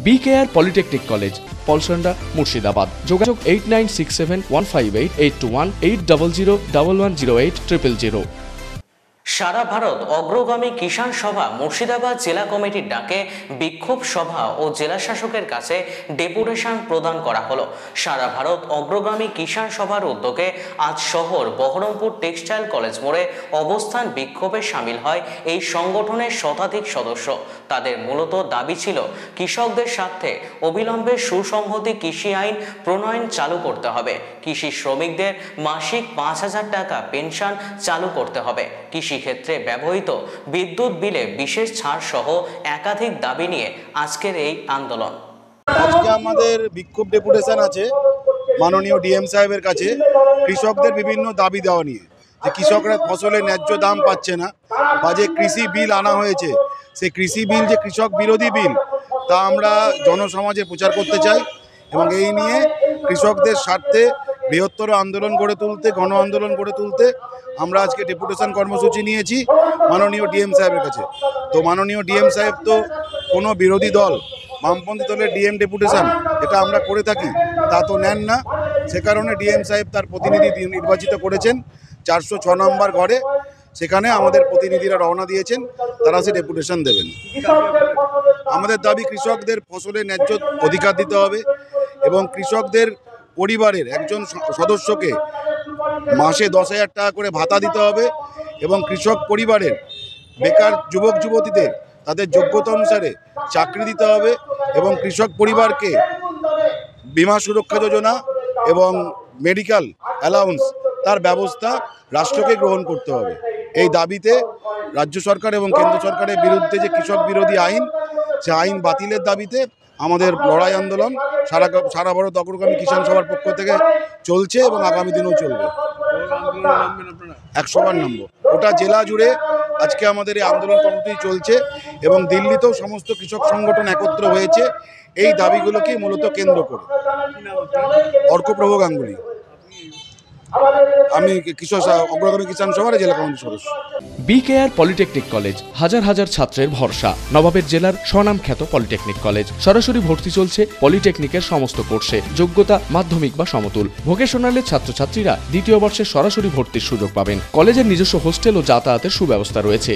BKR polytechnic college, Palsanda, Murshidabad. যোগাযোগ 8967158821 8001108000। সারা ভারত অগ্রগামী কিষাণ সভা মুর্শিদাবাদ জেলা কমিটির ডাকে বিক্ষোভ সভা ও জেলা শাসকের কাছে ডেপুটেশন প্রদান করা হলো। সারা ভারত অগ্রগামী কিষাণ সভার উদ্যোগে আজ শহর বহরমপুর টেক্সটাইল কলেজ মোড়ে অবস্থান বিক্ষোভে সামিল হয় এই সংগঠনের শতাধিক সদস্য। তাদের মূলত দাবি ছিল কৃষকদের স্বার্থে অবিলম্বে সুসংহতি কৃষি আইন প্রণয়ন চালু করতে হবে, কৃষি শ্রমিকদের মাসিক ৫,০০০ টাকা পেনশন চালু করতে হবে, কৃষিক্ষেত্রে ব্যবহৃত বিদ্যুৎ বিলে বিশেষ ছাড় সহ একাধিক দাবি নিয়ে আজকের এই আন্দোলন। আজকে আমাদের বিক্ষোভ ডেপুটেশন আছে মাননীয় ডিএম সাহেবের কাছে কৃষকদের বিভিন্ন দাবি দেওয়া নিয়ে, যে কৃষকরা ফসলের ন্যায্য দাম পাচ্ছে না, বা যে কৃষি বিল আনা হয়েছে সেই কৃষি বিল যে কৃষক বিরোধী বিল, তা আমরা জনসমাজে প্রচার করতে চাই এবং এই নিয়ে কৃষকদের স্বার্থে বৃহত্তর আন্দোলন গড়ে তুলতে, গণ আন্দোলন গড়ে তুলতে আমরা আজকে ডেপুটেশন কর্মসূচি নিয়েছি মাননীয় ডিএম সাহেবের কাছে। তো মাননীয় ডিএম সাহেব তো কোনো বিরোধী দল, বামপন্থী দলের ডিএম ডেপুটেশন এটা আমরা করে থাকি, তা তো নেন না। সে কারণে ডিএম সাহেব তার প্রতিনিধি নির্বাচিত করেছেন 406 নম্বর ঘরে, সেখানে আমাদের প্রতিনিধিরা রওনা দিয়েছেন, তারা সে ডেপুটেশন দেবেন। আমাদের দাবি কৃষকদের ফসলের ন্যায্য অধিকার দিতে হবে এবং কৃষকদের পরিবারের একজন সদস্যকে মাসে 10,000 টাকা করে ভাতা দিতে হবে এবং কৃষক পরিবারের বেকার যুবক যুবতীদের তাদের যোগ্যতা অনুসারে চাকরি দিতে হবে এবং কৃষক পরিবারকে বীমা সুরক্ষা যোজনা এবং মেডিকেল অ্যালাউন্স তার ব্যবস্থা রাষ্ট্রকে গ্রহণ করতে হবে। এই দাবিতে রাজ্য সরকার এবং কেন্দ্র সরকারের বিরুদ্ধে যে কৃষক বিরোধী আইন, সে আইন বাতিলের দাবিতে আমাদের লড়াই আন্দোলন সারা ভারত অগ্রগামী কিষাণ সভার পক্ষ থেকে চলছে এবং আগামী দিনেও চলবে। 100বার নামবো, ওটা জেলা জুড়ে আজকে আমাদের এই আন্দোলন কর্মসূচি চলছে এবং দিল্লিতেও সমস্ত কৃষক সংগঠন একত্র হয়েছে এই দাবিগুলোকে মূলত কেন্দ্র করে। অর্কপ্রভ গাঙ্গুলি, আমি অগ্রগামী কিষাণ সভার জেলা কমিটির সদস্য। BKR পলিটেকনিক কলেজ, হাজার হাজার ছাত্রের ভরসা। নবাবের জেলার স্বনামখ্যাত পলিটেকনিক কলেজ। সরাসরি ভর্তি চলছে পলিটেকনিকের সমস্ত কোর্সে। যোগ্যতা মাধ্যমিক বা সমতুল। ভোকেশনালের ছাত্রছাত্রীরা দ্বিতীয় বর্ষে সরাসরি ভর্তির সুযোগ পাবেন। কলেজের নিজস্ব হোস্টেল ও যাতায়াতের সুব্যবস্থা রয়েছে।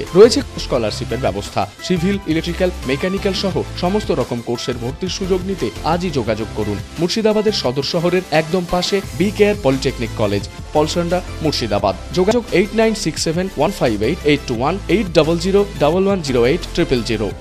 স্কলারশিপের ব্যবস্থা। সিভিল, ইলেকট্রিক্যাল, মেকানিক্যাল সহ সমস্ত রকম কোর্সের ভর্তির সুযোগ নিতে আজই যোগাযোগ করুন। মুর্শিদাবাদের সদর শহরের একদম পাশে BKR polytechnic college, Palsanda, Murshidabad. যোগাযোগ 8967158821 8001108000।